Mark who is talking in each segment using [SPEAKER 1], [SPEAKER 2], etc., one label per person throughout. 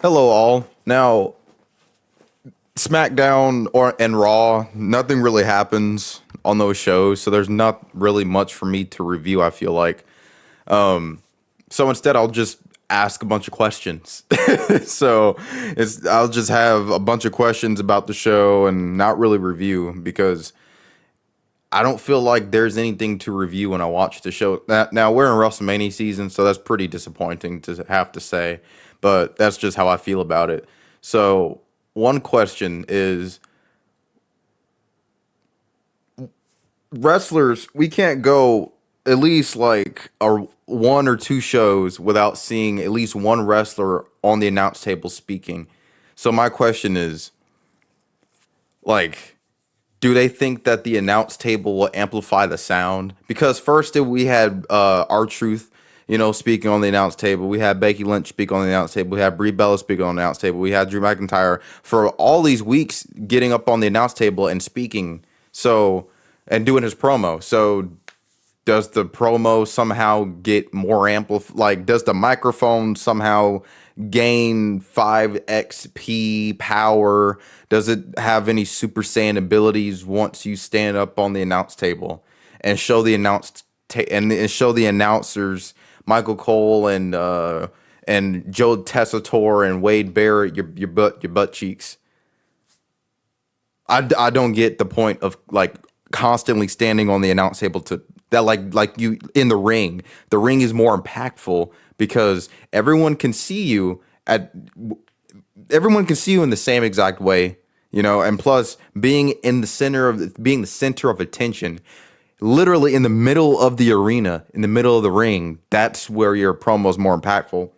[SPEAKER 1] Hello, all. Now, SmackDown and Raw, nothing really happens on those shows, so there's not really much for me to review. I feel like, so instead, I'll just ask a bunch of questions. So I'll just have a bunch of questions about the show and not really review because I don't feel like there's anything to review when I watch the show. Now we're in WrestleMania season, so that's pretty disappointing to have to say, but that's just how I feel about it. So one question is, wrestlers, we can't go at least like one or two shows without seeing at least one wrestler on the announce table speaking. So my question is, like, do they think that the announce table will amplify the sound? Because first we had R-Truth, speaking on the announce table. We had Becky Lynch speak on the announce table. We had Brie Bella speak on the announce table. We had Drew McIntyre for all these weeks getting up on the announce table and speaking. So, and doing his promo. So does the promo somehow get more amplified? Like, does the microphone somehow gain 5 XP power? Does it have any Super Saiyan abilities once you stand up on the announce table and show the and show the announcers Michael Cole and Joe Tessitore and Wade Barrett your butt cheeks? I don't get the point of like constantly standing on the announce table to that like you in the ring. The ring is more impactful because everyone can see you in the same exact way, and plus being the center of attention, literally in the middle of the arena, in the middle of the ring, that's where your promo is more impactful.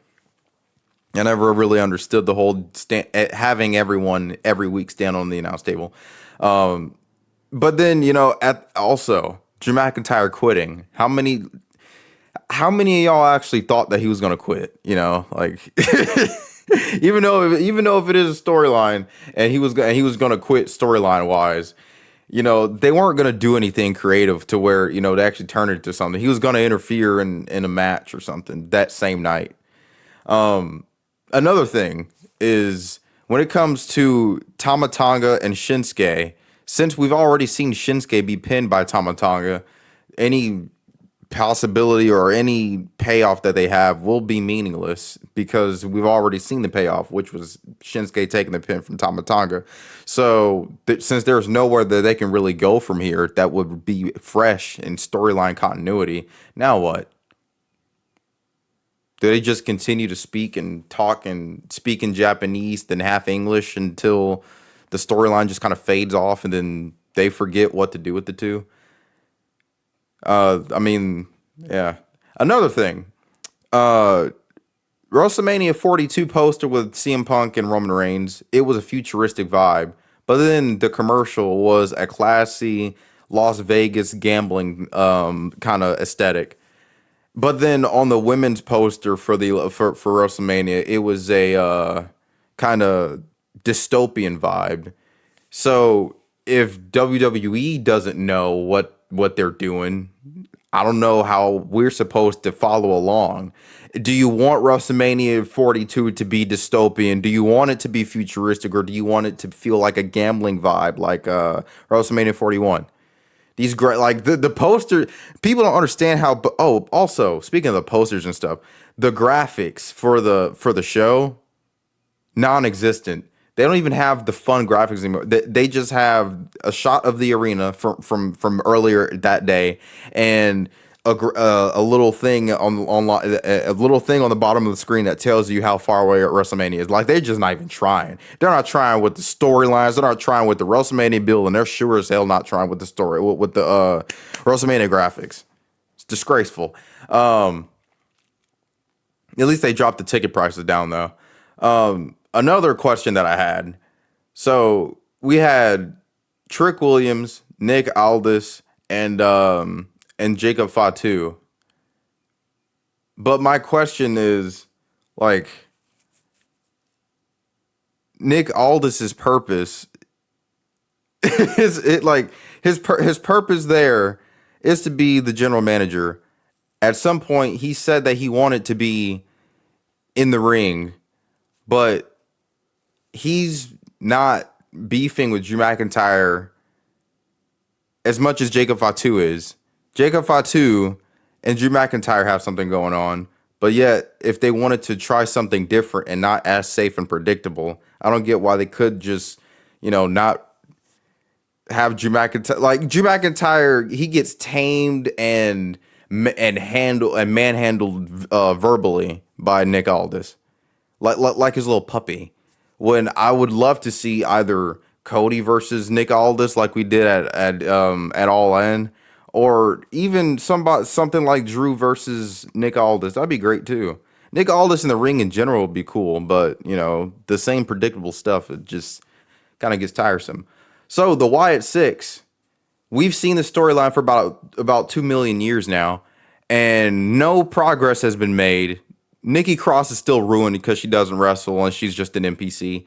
[SPEAKER 1] I never really understood the whole having everyone every week stand on the announce table. But then, also Drew McIntyre quitting. How many of y'all actually thought that he was gonna quit? Like even though if it is a storyline and he was gonna quit storyline wise, they weren't gonna do anything creative to where to actually turn it into something. He was gonna interfere in a match or something that same night. Another thing is when it comes to Tama Tonga and Shinsuke, since we've already seen Shinsuke be pinned by Tama Tonga, any possibility or any payoff that they have will be meaningless because we've already seen the payoff, which was Shinsuke taking the pin from Tama Tonga. So since there's nowhere that they can really go from here that would be fresh in storyline continuity, now what? Do they just continue to speak and talk and speak in Japanese, then half English until the storyline just kind of fades off and then they forget what to do with the two? Yeah. Another thing, WrestleMania 42 poster with CM Punk and Roman Reigns, it was a futuristic vibe, but then the commercial was a classy Las Vegas gambling kind of aesthetic. But then on the women's poster for WrestleMania, it was a kind of dystopian vibe. So if WWE doesn't know what they're doing, I don't know how we're supposed to follow along. Do you want WrestleMania 42 to be dystopian? Do you want it to be futuristic, or do you want it to feel like a gambling vibe, like WrestleMania 41? These great, like the poster, people don't understand how. Oh, also speaking of the posters and stuff, the graphics for the show, non-existent. They don't even have the fun graphics anymore. They just have a shot of the arena from earlier that day and a little thing a little thing on the bottom of the screen that tells you how far away WrestleMania is. Like, they're just not even trying. They're not trying with the storylines. They're not trying with the WrestleMania build, and they're sure as hell not trying with the story with the WrestleMania graphics. It's disgraceful. At least they dropped the ticket prices down though. Another question that I had. So we had Trick Williams, Nick Aldis, and Jacob Fatu. But my question is, like, Nick Aldis's purpose is it like his purpose there is to be the general manager. At some point, he said that he wanted to be in the ring, but he's not beefing with Drew McIntyre as much as Jacob Fatu is. Jacob Fatu and Drew McIntyre have something going on, but yet if they wanted to try something different and not as safe and predictable, I don't get why they could just, not have Drew McIntyre. Like Drew McIntyre, he gets tamed and manhandled verbally by Nick Aldis, like his little puppy. When I would love to see either Cody versus Nick Aldis, like we did at All In, or even something like Drew versus Nick Aldis. That'd be great too. Nick Aldis in the ring in general would be cool, but the same predictable stuff, it just kind of gets tiresome. So the Wyatt Six, we've seen the storyline for about 2 million years now, and no progress has been made. Nikki Cross is still ruined because she doesn't wrestle and she's just an NPC.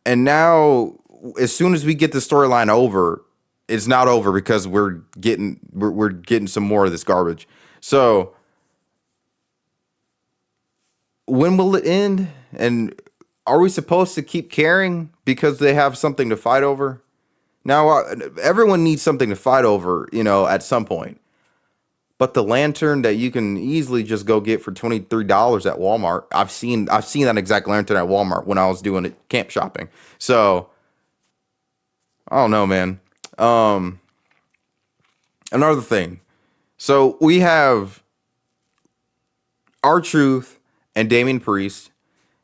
[SPEAKER 1] And now, as soon as we get the storyline over, it's not over because we're getting some more of this garbage. So when will it end? And are we supposed to keep caring because they have something to fight over? Now, everyone needs something to fight over, at some point. But the lantern that you can easily just go get for $23 at Walmart, I've seen that exact lantern at Walmart when I was doing it camp shopping. So I don't know, man. Another thing. So we have R-Truth and Damian Priest.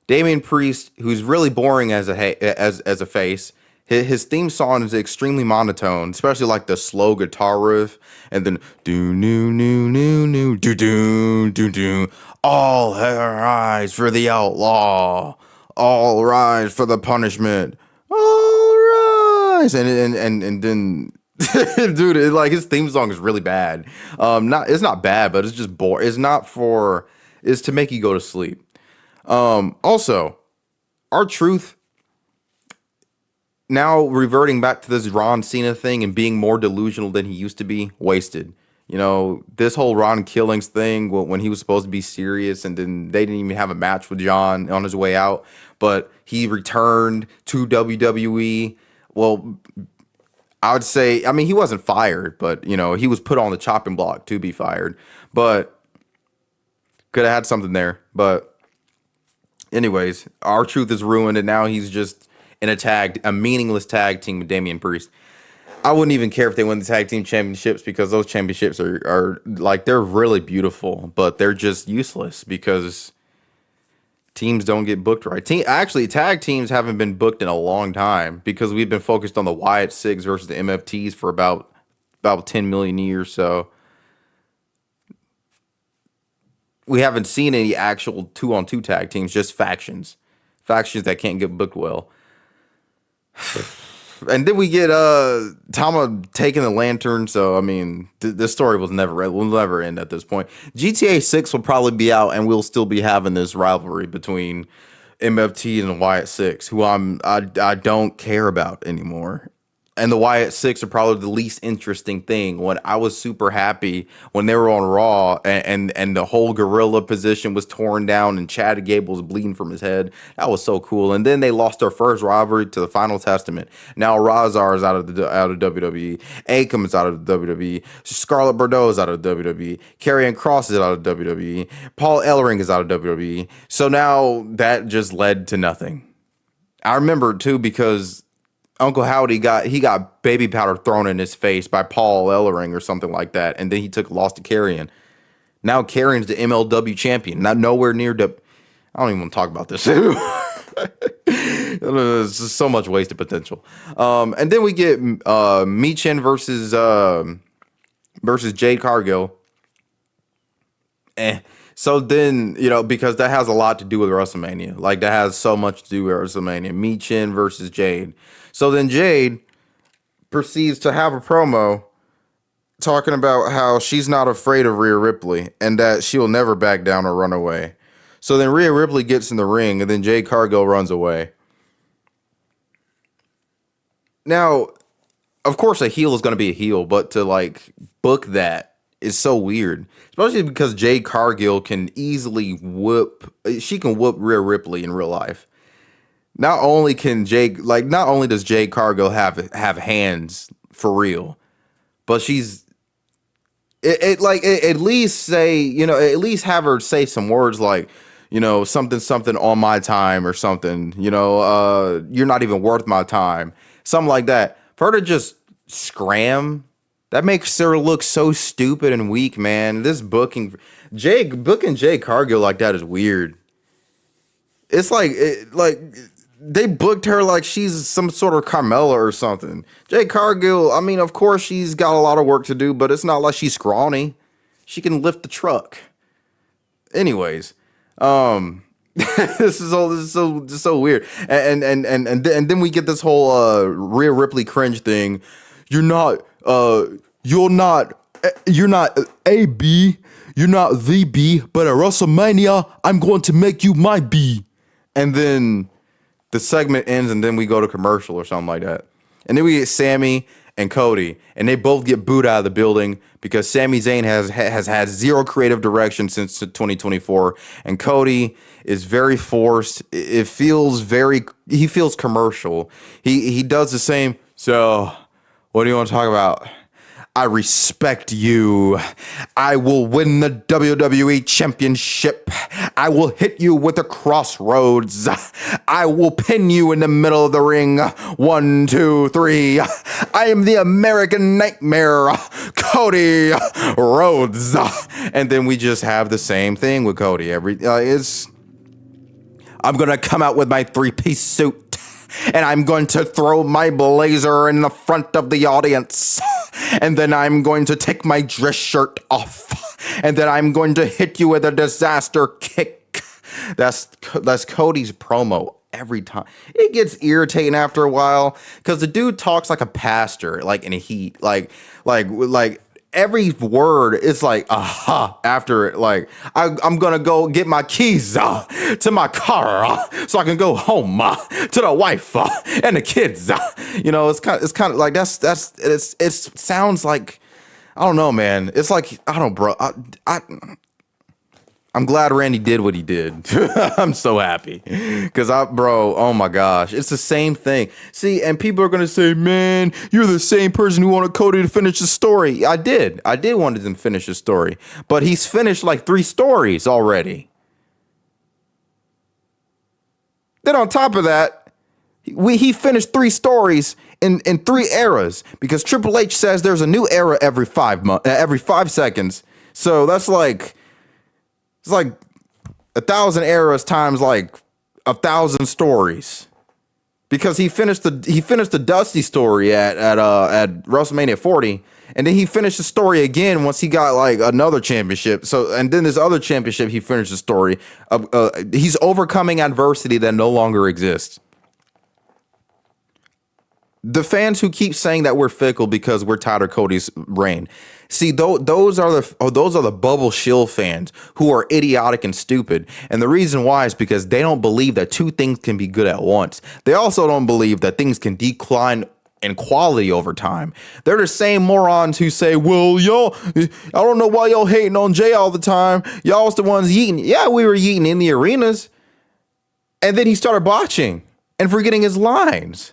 [SPEAKER 1] Damian Priest, who's really boring as a face. His theme song is extremely monotone, especially like the slow guitar riff, and then do do do do do do do. All rise for the outlaw, all rise for the punishment, all rise, and then dude, his theme song is really bad. It's not bad, but it's just boring. It's to make you go to sleep. Also, R-Truth, now reverting back to this Ron Cena thing and being more delusional than he used to be, wasted. This whole Ron Killings thing when he was supposed to be serious, and then they didn't even have a match with John on his way out, but he returned to WWE. Well, I would say, he wasn't fired, but he was put on the chopping block to be fired, but could have had something there. But anyways, R-Truth is ruined, and now he's just in a meaningless tag team with Damian Priest. I wouldn't even care if they win the tag team championships, because those championships are like, they're really beautiful, but they're just useless because teams don't get booked right. Actually, tag teams haven't been booked in a long time because we've been focused on the Wyatt Six versus the MFTs for about 10 million years. So we haven't seen any actual 2-on-2 tag teams, just factions that can't get booked well. And then we get Tama taking the lantern. So this story will never end at this point. GTA 6 will probably be out, and we'll still be having this rivalry between MFT and the Wyatt Six, who I don't care about anymore. And the Wyatt Six are probably the least interesting thing. When I was super happy when they were on Raw, and the whole gorilla position was torn down and Chad Gable was bleeding from his head. That was so cool. And then they lost their first rivalry to the Final Testament. Now Razar is out of WWE. Akam is out of WWE. Scarlett Bordeaux is out of WWE. Karrion Kross is out of WWE. Paul Ellering is out of WWE. So now that just led to nothing. I remember too, because Uncle Howdy got baby powder thrown in his face by Paul Ellering or something like that, and then he lost to Karrion. Now Karrion's the MLW champion. Not nowhere near I don't even want to talk about this. There's just so much wasted potential. And then we get Michin versus Jade Cargill. So then, because that has a lot to do with WrestleMania. Like, that has so much to do with WrestleMania. Michin versus Jade. So then Jade proceeds to have a promo talking about how she's not afraid of Rhea Ripley and that she will never back down or run away. So then Rhea Ripley gets in the ring, and then Jade Cargill runs away. Now, of course, a heel is going to be a heel, but to book that is so weird, especially because Jade Cargill can easily whoop Rhea Ripley in real life. not only does Jade Cargill have hands for real, but at least say, at least have her say some words like, something something on my time or something, you're not even worth my time, something like that. For her to just scram, that makes her look so stupid and weak, man. This booking Jade Cargill like that is weird. It's like they booked her like she's some sort of Carmella or something. Jade Cargill, I mean, of course she's got a lot of work to do, but it's not like she's scrawny. She can lift the truck. Anyways, this is so weird. And then we get this whole Rhea Ripley cringe thing. You're not a B. You're not the B, but at WrestleMania, I'm going to make you my B. And then the segment ends, and then we go to commercial or something like that. And then we get Sami and Cody, and they both get booed out of the building because Sami Zayn has had zero creative direction since 2024, and Cody is very forced. He feels commercial. He does the same. So, what do you want to talk about? I respect you. I will win the WWE Championship. I will hit you with a crossroads. I will pin you in the middle of the ring. 1, 2, 3. I am the American Nightmare, Cody Rhodes. And then we just have the same thing with Cody. I'm gonna come out with my 3-piece suit, and I'm going to throw my blazer in the front of the audience. And then I'm going to take my dress shirt off. And then I'm going to hit you with a disaster kick. That's Cody's promo every time. It gets irritating after a while because the dude talks like a pastor, like in a heat, like every word is like aha after it. Like I'm gonna go get my keys to my car so I can go home to the wife and the kids. It's kind of like it sounds like, I don't know, man. It's like, I don't, bro. I'm glad Randy did what he did. I'm so happy because oh my gosh, it's the same thing. See, and people are gonna say, man, you're the same person who wanted Cody to finish the story. I did want him to finish the story, but he's finished like 3 stories already. Then on top of that, he finished 3 stories in 3 eras because Triple H says there's a new era every 5 seconds. So that's like, it's like 1,000 eras times like 1,000 stories, because he finished the Dusty story at WrestleMania 40, and then he finished the story again once he got like another championship. So, and then this other championship, he finished the story. He's overcoming adversity that no longer exists. The fans who keep saying that we're fickle because we're tired of Cody's reign. See, those are the bubble shill fans who are idiotic and stupid. And the reason why is because they don't believe that 2 things can be good at once. They also don't believe that things can decline in quality over time. They're the same morons who say, well, y'all, I don't know why y'all hating on Jay all the time. Y'all was the ones yeeting. Yeah, we were yeeting in the arenas. And then he started botching and forgetting his lines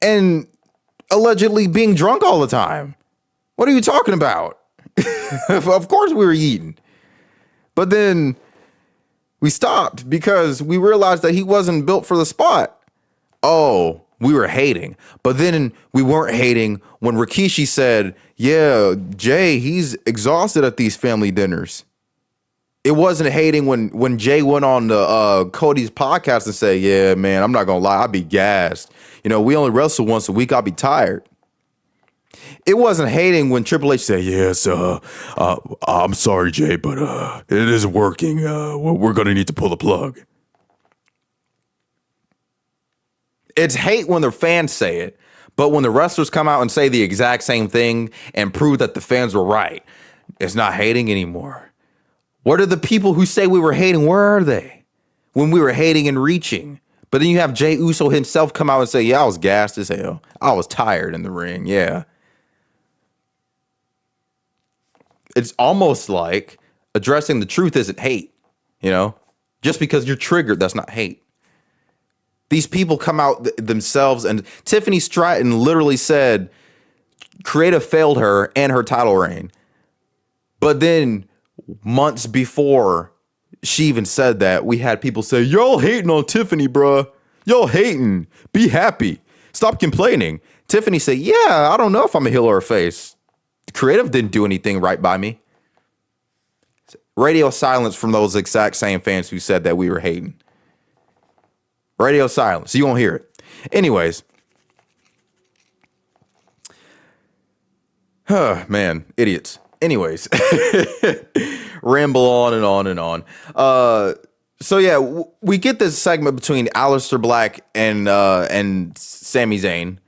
[SPEAKER 1] and allegedly being drunk all the time. What are you talking about? Of course we were eating. But then we stopped because we realized that he wasn't built for the spot. Oh, we were hating. But then we weren't hating when Rikishi said, yeah, Jay, he's exhausted at these family dinners. It wasn't hating when Jay went on the Cody's podcast and said, yeah, man, I'm not going to lie, I'd be gassed. We only wrestle once a week, I'll be tired. It wasn't hating when Triple H said, yes, I'm sorry, Jay, but it isn't working. We're going to need to pull the plug. It's hate when the fans say it, but when the wrestlers come out and say the exact same thing and prove that the fans were right, it's not hating anymore. What are the people who say we were hating? Where are they? When we were hating and reaching. But then you have Jey Uso himself come out and say, yeah, I was gassed as hell. I was tired in the ring. Yeah. It's almost like addressing the truth isn't hate, Just because you're triggered, that's not hate. These people come out themselves, and Tiffany Stratton literally said creative failed her and her title reign. But then months before she even said that, we had people say, y'all hating on Tiffany, bruh. Y'all hating. Be happy. Stop complaining. Tiffany said, yeah, I don't know if I'm a heel or a face. Creative didn't do anything right by me. Radio silence from those exact same fans who said that we were hating. Radio silence. You won't hear it. Anyways. Man, idiots. Anyways. Ramble on and on and on. So yeah, we get this segment between Aleister Black and Sami Zayn.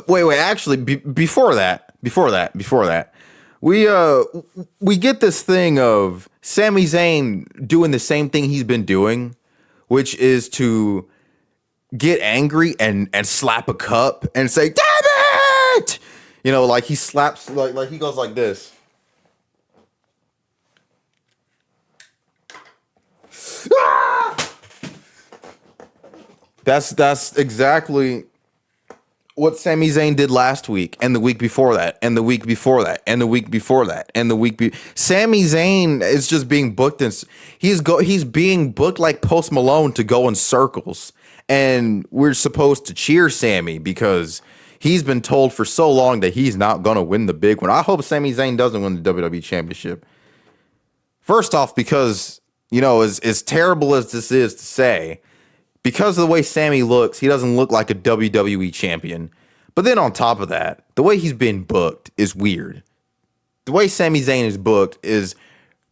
[SPEAKER 1] Wait. Actually, before that, we get this thing of Sami Zayn doing the same thing he's been doing, which is to get angry and slap a cup and say, "Damn it!" You know, like he slaps, like he goes like this. Ah! That's exactly what Sami Zayn did last week, and the week before that, and the week before that, and the week before that, and the week. Sami Zayn is just being booked, and he's being booked like Post Malone to go in circles, and we're supposed to cheer Sami because he's been told for so long that he's not gonna win the big one. I hope Sami Zayn doesn't win the WWE Championship. First off, because as terrible as this is to say, because of the way Sami looks, he doesn't look like a WWE champion. But then on top of that, the way he's been booked is weird. The way Sami Zayn is booked is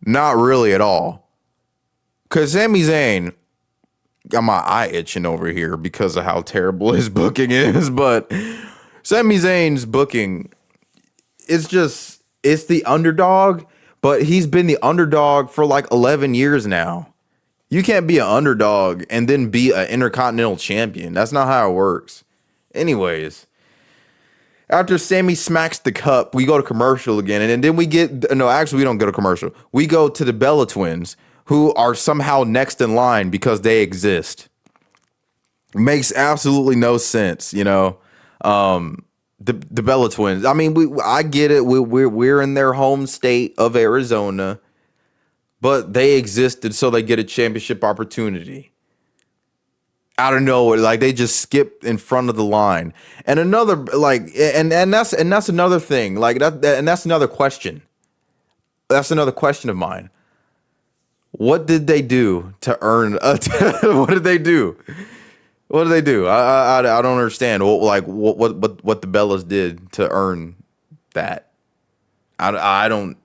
[SPEAKER 1] not really at all. Because Sami Zayn, got my eye itching over here because of how terrible his booking is. But Sami Zayn's booking, it's the underdog. But he's been the underdog for like 11 years now. You can't be an underdog and then be an Intercontinental Champion. That's not how it works. Anyways, after Sami smacks the cup, we go to commercial again. And then we actually we don't go to commercial. We go to the Bella Twins, who are somehow next in line because they exist. Makes absolutely no sense, The Bella Twins. I mean, I get it. We're in their home state of Arizona. But they existed so they get a championship opportunity. I don't know, like they just skipped in front of the line. And another and that's another thing. Like that's another question. That's another question of mine. What did they do to earn what did they do? What did they do? I don't understand. What the Bellas did to earn that. I don't.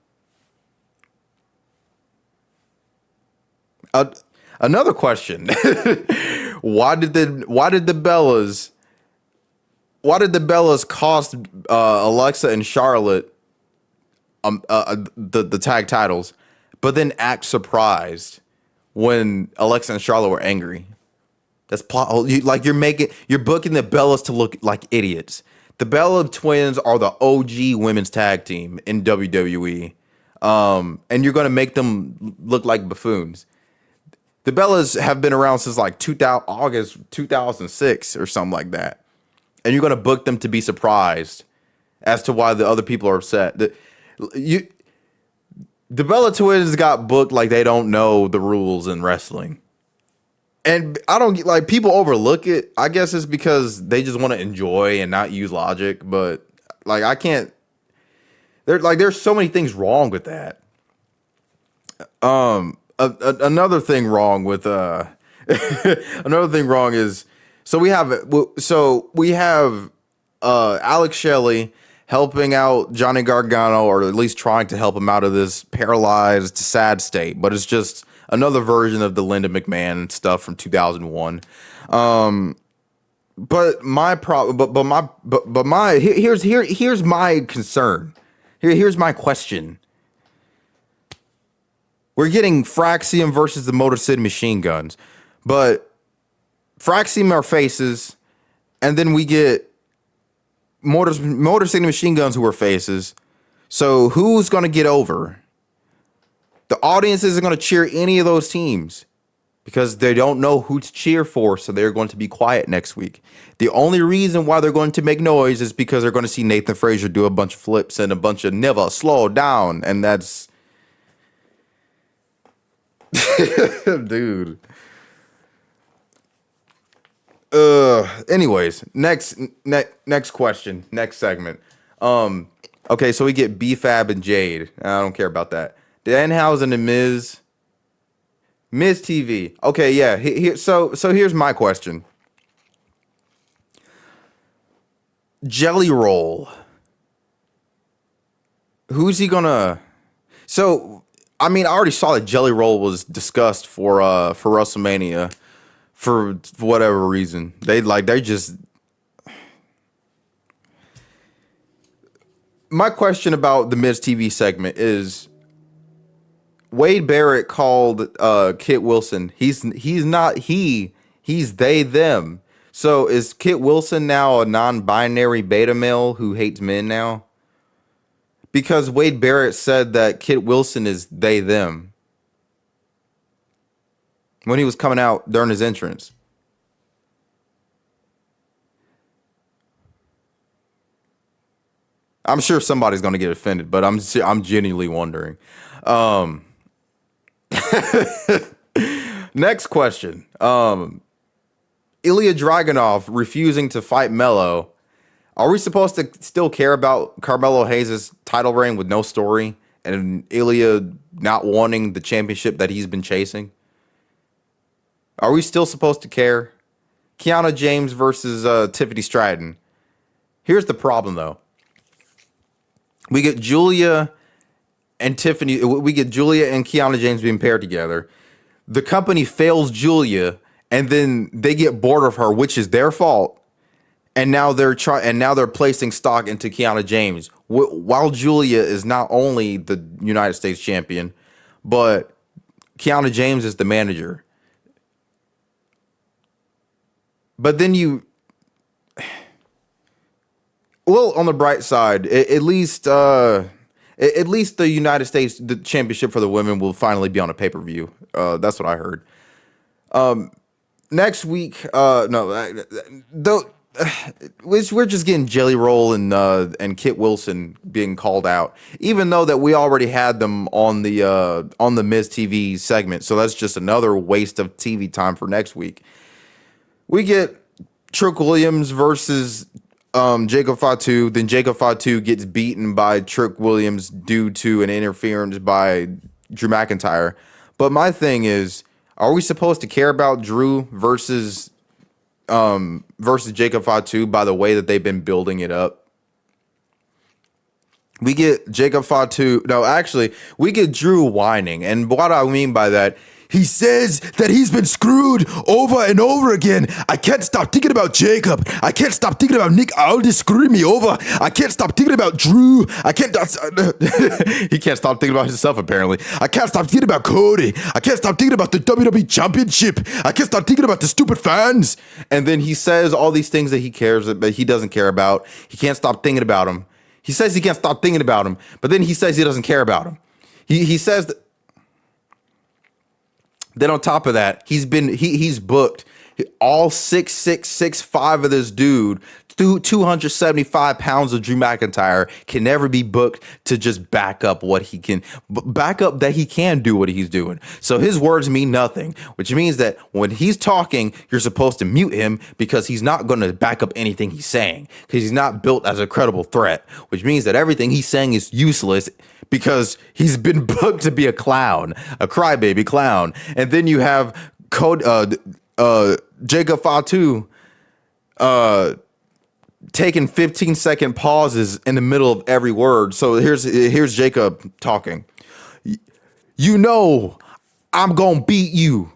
[SPEAKER 1] Another question: Why did the Bellas cost Alexa and Charlotte the tag titles, but then act surprised when Alexa and Charlotte were angry? That's plot. You're booking the Bellas to look like idiots. The Bella Twins are the OG women's tag team in WWE, and you're gonna make them look like buffoons. The Bellas have been around since like August 2006 or something like that. And you're going to book them to be surprised as to why the other people are upset. The Bella Twins got booked like they don't know the rules in wrestling. And I don't like people overlook it. I guess it's because they just want to enjoy and not use logic. But like, I can't. There's so many things wrong with that. Another thing wrong with is we have Alex Shelley helping out Johnny Gargano, or at least trying to help him out of this paralyzed, sad state. But it's just another version of the Linda McMahon stuff from 2001. But my problem, here's my concern. Here's my question. We're getting Fraxium versus the Motor City Machine Guns. But Fraxium are faces, and then we get Motor City Machine Guns who are faces. So who's going to get over? The audience isn't going to cheer any of those teams. because they don't know who to cheer for, so they're going to be quiet next week. The only reason why they're going to make noise is because they're going to see Nathan Frazier do a bunch of flips and a bunch of never slow down, and that's dude. Anyways, next question, next segment. Okay, so we get B-Fab and Jade. I don't care about that. Danhausen and Miz TV. Okay, yeah. So here's my question. Jelly Roll. Who's he gonna? So I mean, I already saw that Jelly Roll was discussed for WrestleMania for whatever reason. They just. My question about the Miz TV segment is Wade Barrett called Kit Wilson. He's not he. He's they them. So is Kit Wilson now a non-binary beta male who hates men now? Because Wade Barrett said that Kit Wilson is they them when he was coming out during his entrance. I'm sure somebody's going to get offended, but I'm genuinely wondering. Next question. Ilya Dragunov refusing to fight Melo. Are we supposed to still care about Carmelo Hayes' title reign with no story and Ilya not wanting the championship that he's been chasing? Are we still supposed to care? Kiana James versus Tiffany Stratton. Here's the problem, though. We get Julia and Tiffany. We get Julia and Kiana James being paired together. The company fails Julia, and then they get bored of her, which is their fault. And now they're placing stock into Kiana James, while Julia is not only the United States champion, but Kiana James is the manager. But then well, on the bright side, at least the United States the championship for the women will finally be on a pay-per-view. That's what I heard. Next week, we're just getting Jelly Roll and Kit Wilson being called out, even though that we already had them on the Miz TV segment. So that's just another waste of TV time for next week. We get Trick Williams versus Jacob Fatu. Then Jacob Fatu gets beaten by Trick Williams due to an interference by Drew McIntyre. But my thing is, are we supposed to care about Drew versus Jacob Fatu by the way that they've been building it up? We get Jacob Fatu. No, actually, we get Drew whining. And what I mean by that, he says that he's been screwed over and over again. I can't stop thinking about Jacob. I can't stop thinking about Nick Aldis screwing me over. I can't stop thinking about Drew. I can't. He can't stop thinking about himself, apparently. I can't stop thinking about Cody. I can't stop thinking about the WWE Championship. I can't stop thinking about the stupid fans. And then he says all these things that he doesn't care about. He can't stop thinking about them. He says he can't stop thinking about him, but then he says he doesn't care about him. He says that. Then on top of that, he's booked all 6'6", 6'5" of this dude, 275 pounds of Drew McIntyre can never be booked to just back up what he can, back up that he can do what he's doing. So his words mean nothing, which means that when he's talking, you're supposed to mute him because he's not going to back up anything he's saying because he's not built as a credible threat, which means that everything he's saying is useless because he's been booked to be a clown, a crybaby clown. And then you have Jacob Fatu taking 15-second pauses in the middle of every word. So here's Jacob talking. You know I'm gonna beat you.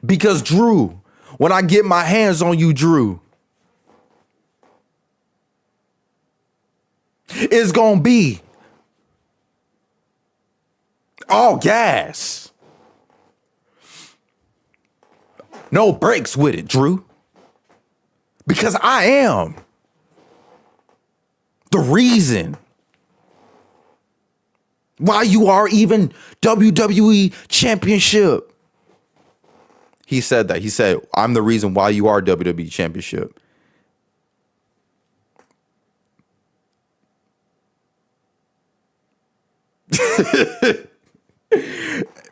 [SPEAKER 1] Because Drew, when I get my hands on you, Drew, it's gonna be all gas. No breaks with it, Drew. Because I am the reason Why you are even WWE Championship. He said that. He said, I'm the reason why you are WWE Championship.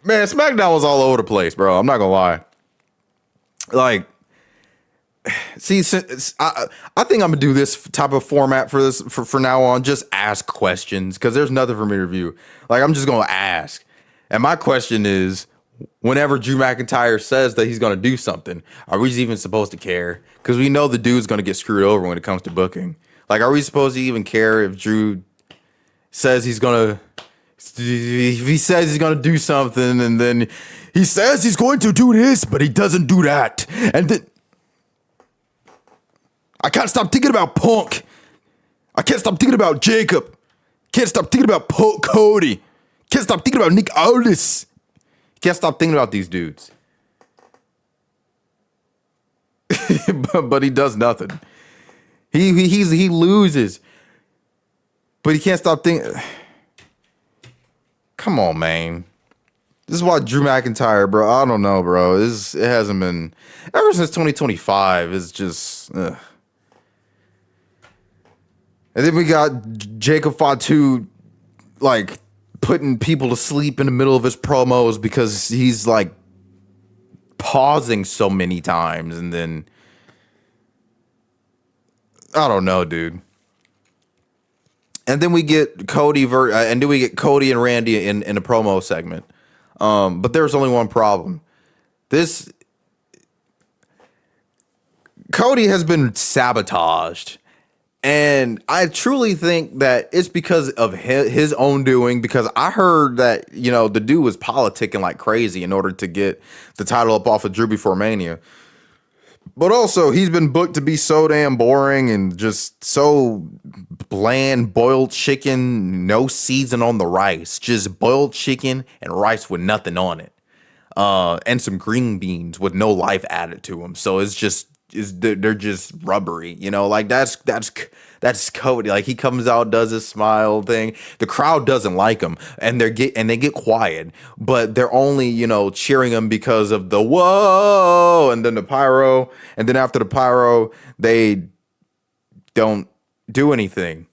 [SPEAKER 1] Man, SmackDown was all over the place, bro. I'm not gonna lie. Like, see, I think I'm gonna do this type of format for this for now on. Just ask questions because there's nothing for me to review. Like, I'm just gonna ask, and my question is, whenever Drew McIntyre says that he's gonna do something, are we even supposed to care? Because we know the dude's gonna get screwed over when it comes to booking. Like, are we supposed to even care if Drew says he's gonna? If he says he's gonna do something, and then he says he's going to do this, but he doesn't do that, and then I can't stop thinking about Punk. I can't stop thinking about Jacob. Can't stop thinking about Cody. Can't stop thinking about Nick Aldis. Can't stop thinking about these dudes. but he does nothing. He loses, but he can't stop thinking. Come on, man. This is why Drew McIntyre, bro. I don't know, bro. It hasn't been ever since 2025. It's just. And then we got Jacob Fatu, like, putting people to sleep in the middle of his promos because he's like pausing so many times, and then I don't know, dude. And then we get Cody and Randy in a promo segment. But there's only one problem. Cody has been sabotaged. And I truly think that it's because of his own doing, because I heard that, the dude was politicking like crazy in order to get the title up off of Drew before Mania. But also, he's been booked to be so damn boring and just so bland, boiled chicken, no season on the rice. Just boiled chicken and rice with nothing on it. And some green beans with no life added to them. So they're just rubbery, like that's Cody. Like, he comes out, does his smile thing. The crowd doesn't like him, and they get quiet, but they're only, cheering him because of the whoa, and then the pyro, and then after the pyro, they don't do anything.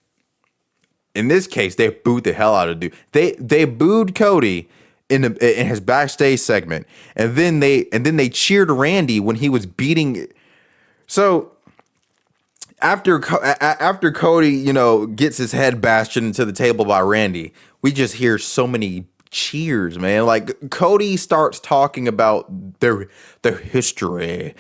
[SPEAKER 1] In this case, they booed the hell out of dude. They booed Cody in his backstage segment, and then they cheered Randy when he was beating. So after Cody, gets his head bashed into the table by Randy, we just hear so many cheers, man. Like, Cody starts talking about their history.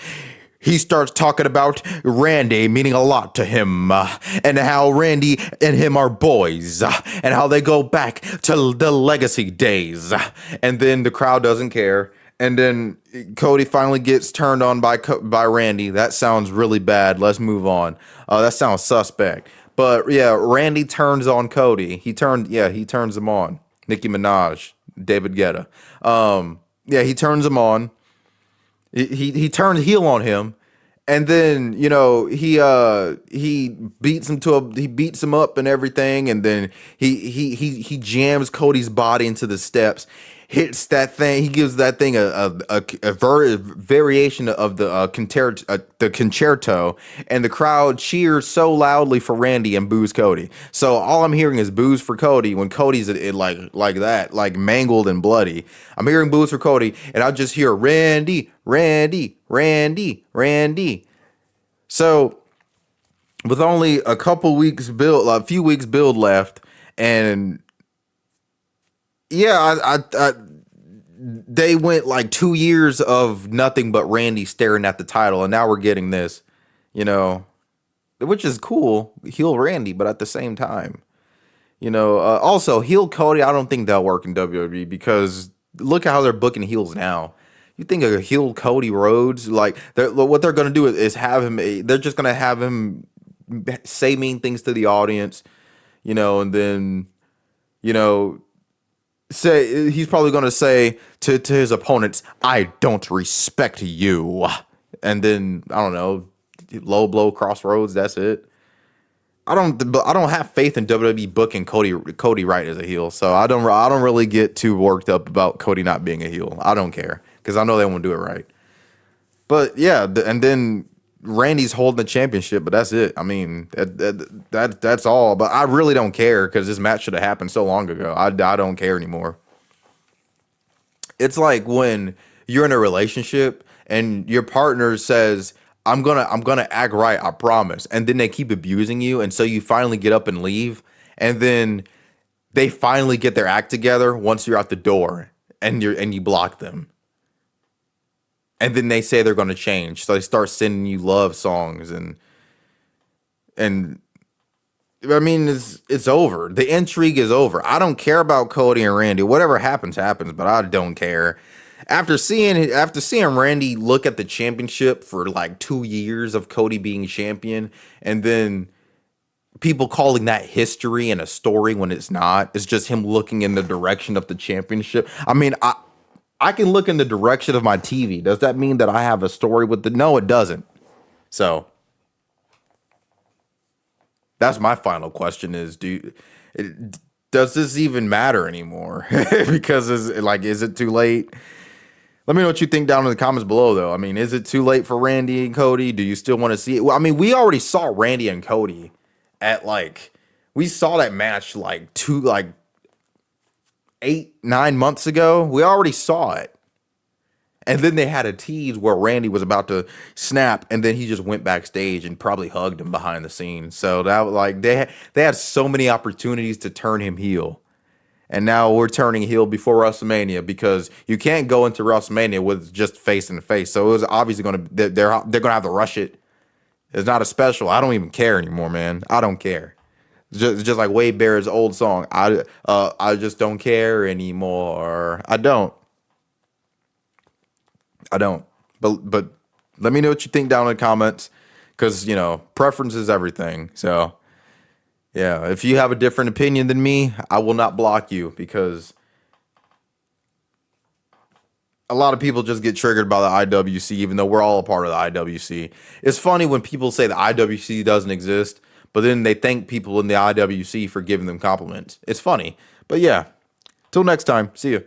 [SPEAKER 1] He starts talking about Randy meaning a lot to him, and how Randy and him are boys, and how they go back to the legacy days. And then the crowd doesn't care. And then Cody finally gets turned on by Randy. That sounds really bad. Let's move on. That sounds suspect. But yeah, Randy turns on Cody. He turns him on. Nicki Minaj, David Guetta. He turns him on. He turns heel on him. And then, he beats him up and everything, and then he jams Cody's body into the steps, hits that thing. He gives that thing a variation of the concerto, and the crowd cheers so loudly for Randy and boos Cody. So all I'm hearing is boos for Cody when Cody's like that, like mangled and bloody. I'm hearing boos for Cody, and I just hear Randy, Randy, Randy, Randy. So with only a few weeks build left, and yeah, they went like 2 years of nothing but Randy staring at the title, and now we're getting this, which is cool, heel Randy, but at the same time, also heel Cody, I don't think that'll work in WWE, because look at how they're booking heels now. You think a heel Cody Rhodes, like, what they're going to do is have him, they're just going to have him say mean things to the audience, and then, say, he's probably going to say to his opponents, I don't respect you. And then, I don't know, low blow, crossroads, that's it. I don't have faith in WWE booking Cody right as a heel. So I don't really get too worked up about Cody not being a heel. I don't care because I know they won't do it right. But yeah, and then Randy's holding the championship, but that's it. I mean, that's all. But I really don't care because this match should have happened so long ago. I don't care anymore. It's like when you're in a relationship and your partner says, I'm gonna act right, I promise. And then they keep abusing you, and so you finally get up and leave, and then they finally get their act together once you're out the door and you block them. And then they say they're gonna change. So they start sending you love songs and I mean it's over. The intrigue is over. I don't care about Cody and Randy. Whatever happens, happens, but I don't care. After seeing Randy look at the championship for like 2 years of Cody being champion, and then people calling that history and a story when it's not, it's just him looking in the direction of the championship. I mean, I can look in the direction of my TV. Does that mean that I have a story with the? No, it doesn't. So that's my final question: is does this even matter anymore? Because is it too late? Let me know what you think down in the comments below, though. I mean, is it too late for Randy and Cody? Do you still want to see it? Well, I mean, we already saw Randy and Cody at we saw that match like 8, 9 months ago. We already saw it. And then they had a tease where Randy was about to snap, and then he just went backstage and probably hugged him behind the scenes. So that they had so many opportunities to turn him heel. And now we're turning heel before WrestleMania because you can't go into WrestleMania with just face in the face. So it was obviously going to they're going to have to rush it. It's not a special. I don't even care anymore, man. I don't care. Just like Wade Barrett's old song. I just don't care anymore. I don't. But let me know what you think down in the comments because preference is everything. So. Yeah, if you have a different opinion than me, I will not block you because a lot of people just get triggered by the IWC, even though we're all a part of the IWC. It's funny when people say the IWC doesn't exist, but then they thank people in the IWC for giving them compliments. It's funny. But yeah, till next time, see you.